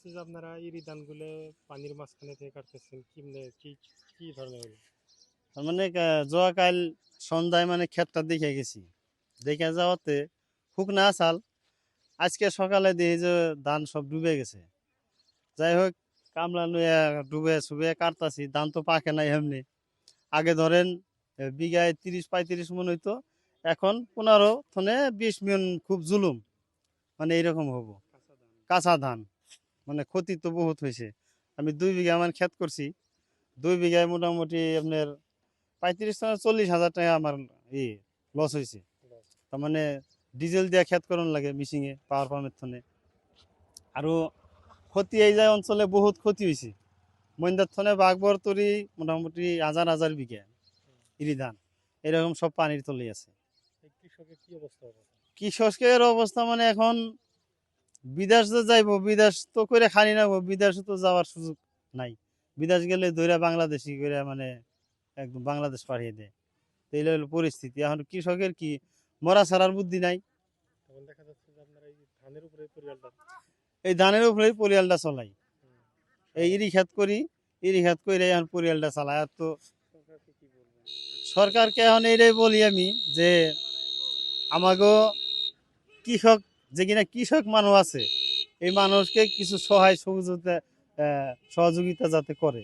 যাচ্ছে যে আপনারা ইরি ধানগুলো পানির মাঝখানে থেকে কাটতেছেন কিমনে কি কি ধরনের হলো? তার মানে জোয়াকাল সন্ধ্যায় মানে ক্ষেতটা দেখে গেছি, দেখে যাওয়াতে শুকনা চাল। আজকে সকালে দেখি যে ধান সব ডুবে গেছে। যাই হোক, কামলা লইয়া ডুবে সুবে কাটতাছি, ধান তো পাকে নাই এমনি। আগে ধরেন বিঘায় 30-35 মন হইতো, এখন 15 থেকে 20 মন, খুব জুলুম। মানে এইরকম হবো কাঁচা ধান। কাঁচা ধান। মানে ক্ষতি তো বহুত হয়েছে। আমি 2 বিঘা আমার ক্ষেত করছি, 2 বিঘায় মোটামুটি আপনার 35 থেকে 40 হাজার টাকা আমার ই লস হয়েছে। লস। তার মানে ডিজেল দিয়ে ক্ষেত করন লাগে মিশিংয়ে পাওয়ার পাম্পের থনে। আরও ক্ষতি এই যায় অঞ্চলে বহুত ক্ষতি হয়েছে। মন্দার থনে বাঘবর তরি মোটামুটি হাজার হাজার বিঘা ইরি ধান এরকম সব পানির তলে আছে। এই কৃষকের কি অবস্থা হবে? কৃষকের অবস্থা মানে এখন বিদেশ যে যাইব, বিদেশ তো করে খানি না, বিদেশে তো যাওয়ার সুযোগ নাই। বিদেশ গেলে দৈরা বাংলাদেশি করে মানে একদম বাংলাদেশ পাঠিয়ে দেয়। তো এই হলো পরিস্থিতি। এখন কৃষকের কি মরা ছাড়ার বুদ্ধি নাই। তখন দেখা যাচ্ছে যে আপনারা এই ধানের উপরে পরিবারটা। এই ধানের উপরেই পরিয়ালটা চলাই। হুম। এই সরকার ইরি খেত করি, ইরি খেত করে এখন পরিয়ালটা চালাই। আর তো সরকারকে কি বলবেন? সরকারকে এখন এইটাই বলি আমি যে আমাগো কৃষক, যে কিনা কৃষক মানুষ আছে, এই মানুষকে কিছু সহায় সহযোগিতা যাতে করে।